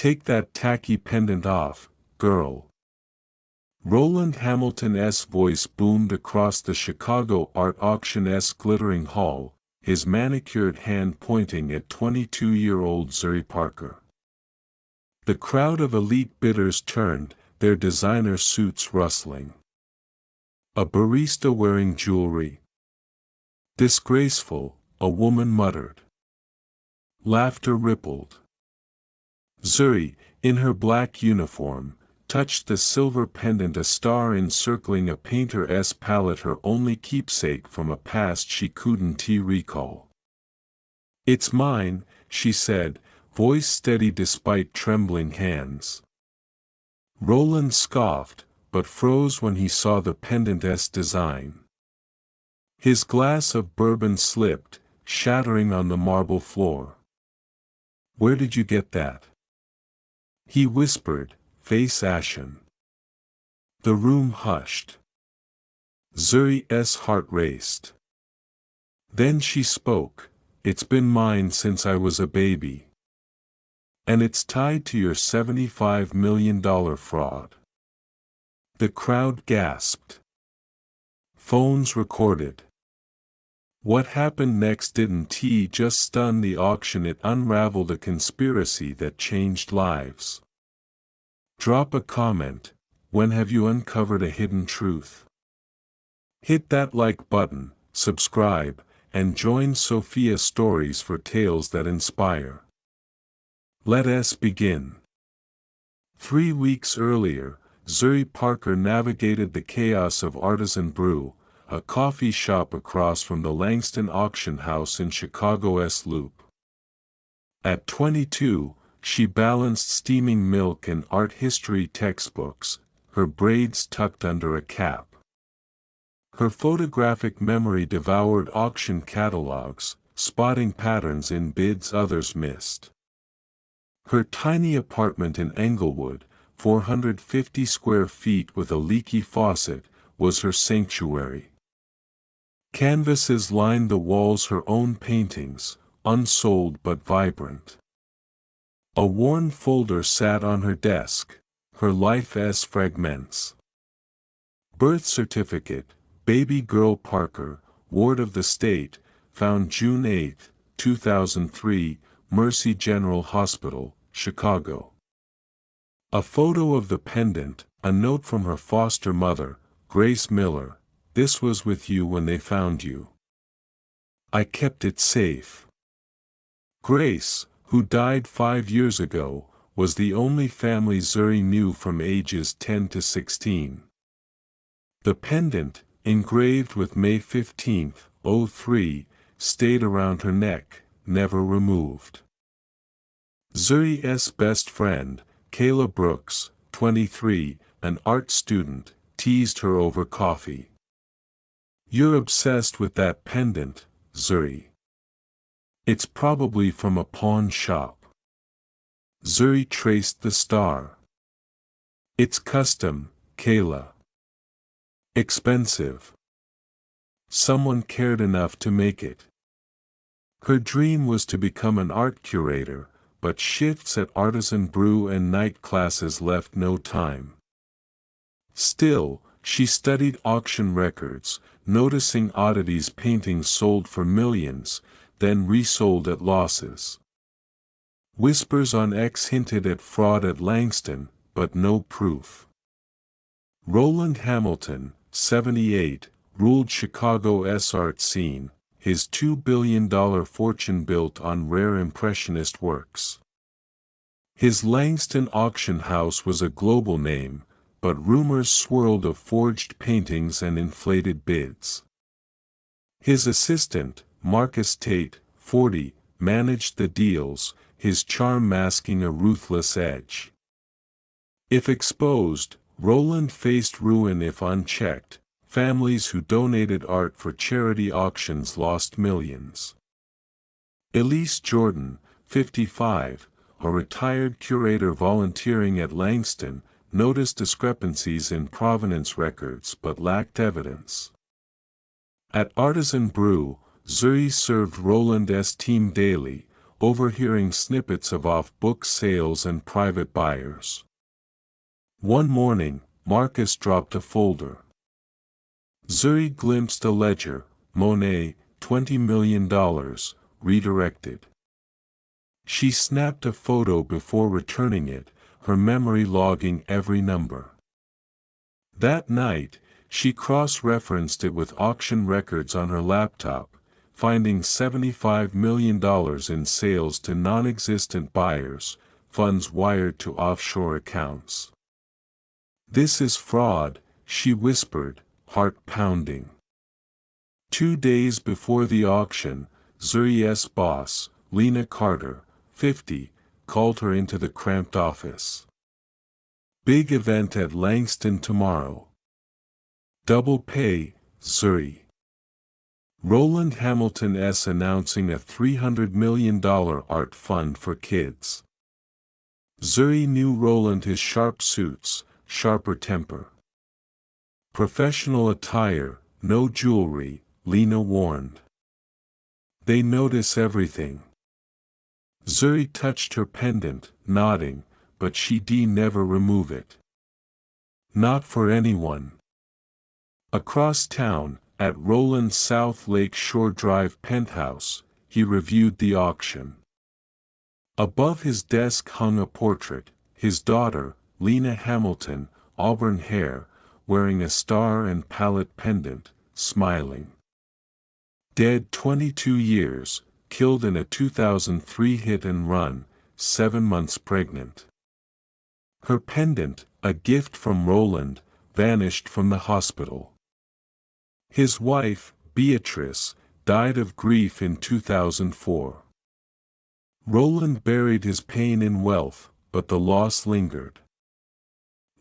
Take that tacky pendant off, girl. Roland Hamilton's voice boomed across the Chicago art auction's glittering hall, his manicured hand pointing at 22-year-old Zuri Parker. The crowd of elite bidders turned, their designer suits rustling. A barista wearing jewelry. Disgraceful, a woman muttered. Laughter rippled. Zuri, in her black uniform, touched the silver pendant, a star encircling a painter's palette, her only keepsake from a past she couldn't recall. "It's mine," she said, voice steady despite trembling hands. Roland scoffed, but froze when he saw the pendant's design. His glass of bourbon slipped, shattering on the marble floor. "Where did you get that?" he whispered, face ashen. The room hushed. Zuri's heart raced. Then she spoke, "It's been mine since I was a baby. And it's tied to your $75 million fraud." The crowd gasped. Phones recorded. What happened next didn't just stun the auction, it unraveled a conspiracy that changed lives. Drop a comment. When have you uncovered a hidden truth? Hit that like button, subscribe, and join Sofia Stories for tales that inspire. Let us begin. 3 weeks earlier, Zuri Parker navigated the chaos of Artisan Brew, a coffee shop across from the Langston Auction House in Chicago's Loop. At 22, she balanced steaming milk and art history textbooks, her braids tucked under a cap. Her photographic memory devoured auction catalogs, spotting patterns in bids others missed. Her tiny apartment in Englewood, 450 square feet with a leaky faucet, was her sanctuary. Canvases lined the walls, her own paintings, unsold but vibrant. A worn folder sat on her desk, her life's fragments. Birth certificate, baby girl Parker, ward of the state, found June 8, 2003, Mercy General Hospital, Chicago. A photo of the pendant, a note from her foster mother, Grace Miller, "This was with you when they found you. I kept it safe." Grace, who died 5 years ago, was the only family Zuri knew from ages 10 to 16. The pendant, engraved with May 15, 2003, stayed around her neck, never removed. Zuri's best friend, Kayla Brooks, 23, an art student, teased her over coffee. "You're obsessed with that pendant, Zuri. It's probably from a pawn shop." Zuri traced the star. "It's custom, Kayla. Expensive. Someone cared enough to make it." Her dream was to become an art curator, but shifts at Artisan Brew and night classes left no time. Still, she studied auction records, noticing oddities, paintings sold for millions, then resold at losses. Whispers on X hinted at fraud at Langston, but no proof. Roland Hamilton, 78, ruled Chicago's art scene, his $2 billion fortune built on rare impressionist works. His Langston auction house was a global name, but rumors swirled of forged paintings and inflated bids. His assistant, Marcus Tate, 40, managed the deals, his charm masking a ruthless edge. If exposed, Roland faced ruin. If unchecked, families who donated art for charity auctions lost millions. Elise Jordan, 55, a retired curator volunteering at Langston, noticed discrepancies in provenance records but lacked evidence. At Artisan Brew, Zuri served Roland's team daily, overhearing snippets of off-book sales and private buyers. One morning, Marcus dropped a folder. Zuri glimpsed a ledger, Monet, $20 million, redirected. She snapped a photo before returning it, her memory logging every number. That night, she cross-referenced it with auction records on her laptop, finding $75 million in sales to non-existent buyers, funds wired to offshore accounts. "This is fraud," she whispered, heart pounding. 2 days before the auction, Zuri's boss, Lena Carter, 50, called her into the cramped office. "Big event at Langston tomorrow. Double pay, Zuri. Roland Hamilton S. announcing a $300 million art fund for kids." Zuri knew Roland his sharp suits, sharper temper. "Professional attire, no jewelry," Lena warned. "They notice everything." Zuri touched her pendant, nodding, but she'd never remove it. Not for anyone. Across town, at Roland's South Lake Shore Drive penthouse, he reviewed the auction. Above his desk hung a portrait, his daughter, Lena Hamilton, auburn hair, wearing a star and palette pendant, smiling. Dead 22 years, killed in a 2003 hit-and-run, 7 months pregnant. Her pendant, a gift from Roland, vanished from the hospital. His wife, Beatrice, died of grief in 2004. Roland buried his pain in wealth, but the loss lingered.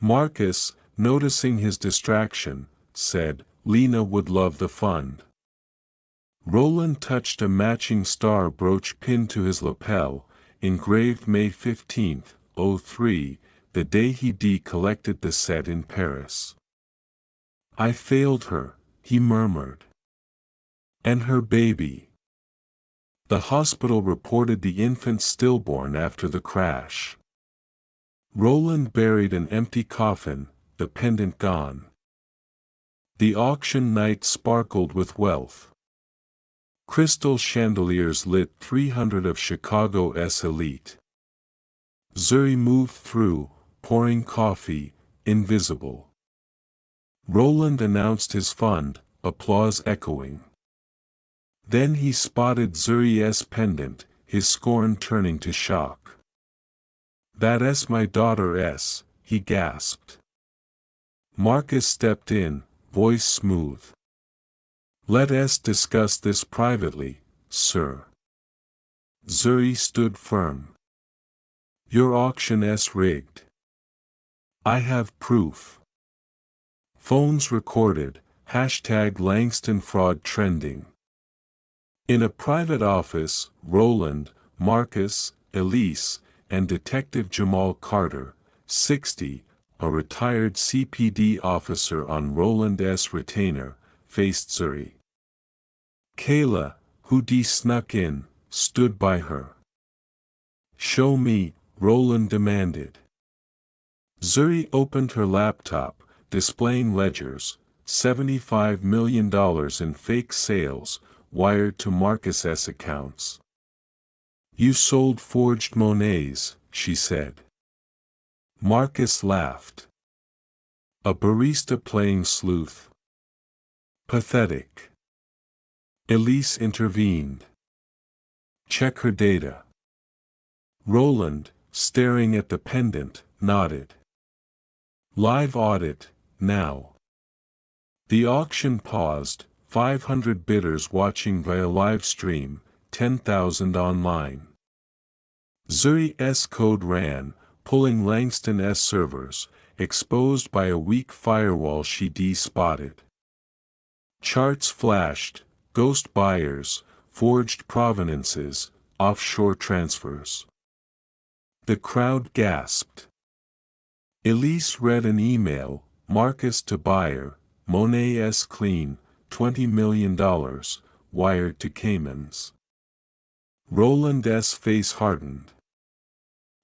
Marcus, noticing his distraction, said, "Lena would love the fund." Roland touched a matching star brooch pinned to his lapel, engraved May 15, 03, the day he collected the set in Paris. "I failed her," he murmured. "And her baby." The hospital reported the infant stillborn after the crash. Roland buried an empty coffin, the pendant gone. The auction night sparkled with wealth. Crystal chandeliers lit 300 of Chicago's elite. Zuri moved through, pouring coffee, invisible. Roland announced his fund, applause echoing. Then he spotted Zuri's pendant, his scorn turning to shock. "That's my daughter's," he gasped. Marcus stepped in, voice smooth. "Let us discuss this privately, sir." Zuri stood firm. "Your auction's rigged. I have proof. Phones recorded, #Langston fraud trending." In a private office, Roland, Marcus, Elise, and Detective Jamal Carter, 60, a retired CPD officer on Roland's retainer, faced Zuri. Kayla, who snuck in, stood by her. "Show me," Roland demanded. Zuri opened her laptop, displaying ledgers, $75 million in fake sales, wired to Marcus's accounts. "You sold forged Monets," she said. Marcus laughed. "A barista playing sleuth. Pathetic." Elise intervened. "Check her data." Roland, staring at the pendant, nodded. "Live audit, now." The auction paused, 500 bidders watching via live stream, 10,000 online. Zuri's code ran, pulling Langston's servers, exposed by a weak firewall she spotted. Charts flashed, ghost buyers, forged provenances, offshore transfers. The crowd gasped. Elise read an email, Marcus to buyer, Monet's clean, $20 million, wired to Caymans. Roland's face hardened.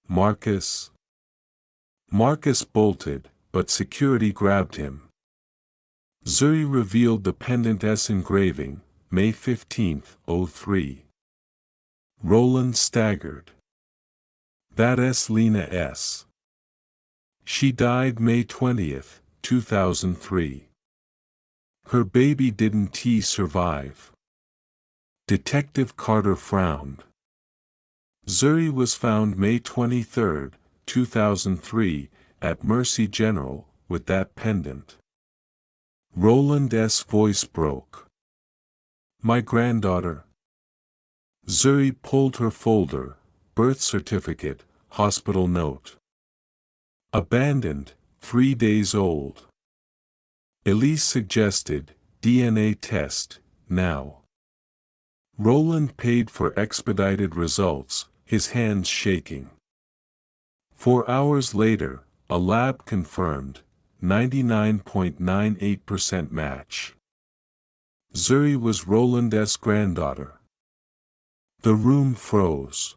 Marcus? Marcus bolted, but security grabbed him. Zuri revealed the pendant's engraving, May 15, 03. Roland staggered. That's Lena's. She died May 20, 2003. Her baby didn't survive. Detective Carter frowned. Zuri was found May 23, 2003, at Mercy General, with that pendant. Roland's voice broke. My granddaughter. Zuri pulled her folder, birth certificate, hospital note. Abandoned, 3 days old. Elise suggested, DNA test, now. Roland paid for expedited results, his hands shaking. 4 hours later, a lab confirmed, 99.98% match. Zuri was Roland's granddaughter. The room froze.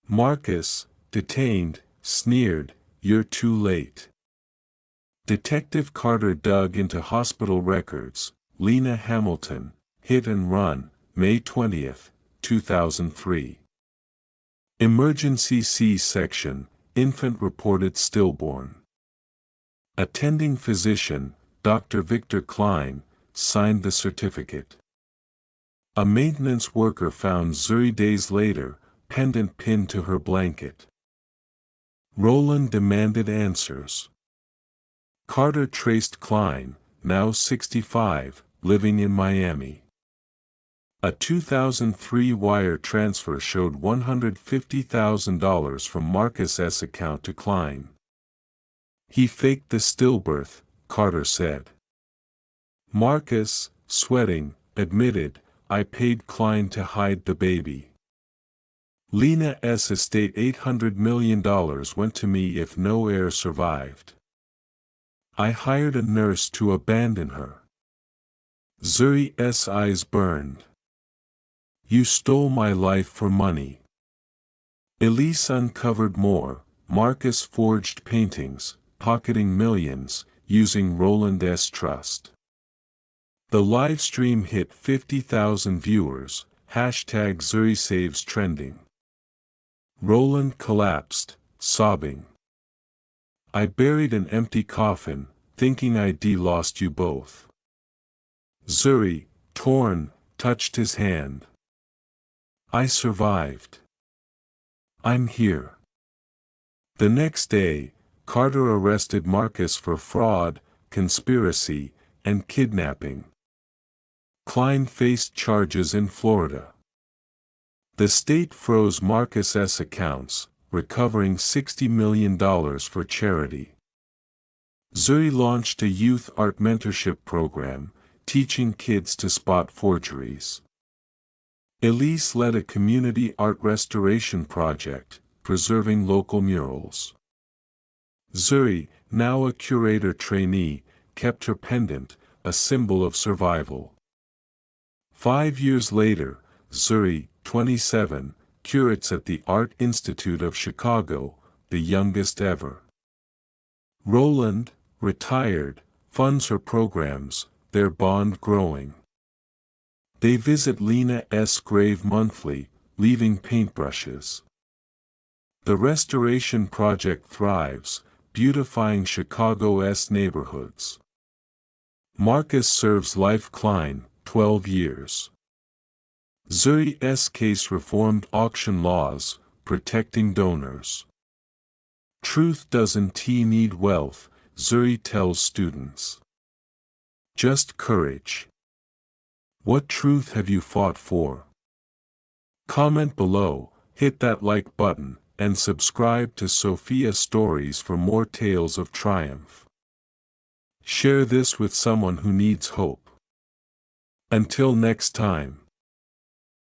Marcus, detained, sneered, "You're too late." Detective Carter dug into hospital records. Lena Hamilton, hit and run, May 20, 2003. Emergency C-section, infant reported stillborn. Attending physician, Dr. Victor Klein, signed the certificate. A maintenance worker found Zuri days later, pendant pinned to her blanket. Roland demanded answers. Carter traced Klein, now 65, living in Miami. A 2003 wire transfer showed $150,000 from Marcus's account to Klein. He faked the stillbirth, Carter said. Marcus, sweating, admitted, I paid Klein to hide the baby. Lena's estate $800 million went to me if no heir survived. I hired a nurse to abandon her. Zuri's eyes burned. You stole my life for money. Elise uncovered more. Marcus forged paintings, pocketing millions, using Roland's trust. The live stream hit 50,000 viewers, #Zuri saves trending. Roland collapsed, sobbing. I buried an empty coffin, thinking I'd lost you both. Zuri, torn, touched his hand. I survived. I'm here. The next day, Carter arrested Marcus for fraud, conspiracy, and kidnapping. Klein faced charges in Florida. The state froze Marcus's accounts, recovering $60 million for charity. Zuri launched a youth art mentorship program, teaching kids to spot forgeries. Elise led a community art restoration project, preserving local murals. Zuri, now a curator trainee, kept her pendant, a symbol of survival. 5 years later, Zuri, 27, curates at the Art Institute of Chicago, the youngest ever. Roland, retired, funds her programs, their bond growing. They visit Lena's grave monthly, leaving paintbrushes. The restoration project thrives, beautifying Chicago's neighborhoods. Marcus serves life. Klein, 12 years. Zuri's case reformed auction laws, protecting donors. Truth doesn't need wealth, Zuri tells students. Just courage. What truth have you fought for? Comment below, hit that like button, and subscribe to Sofia Stories for more tales of triumph. Share this with someone who needs hope. Until next time.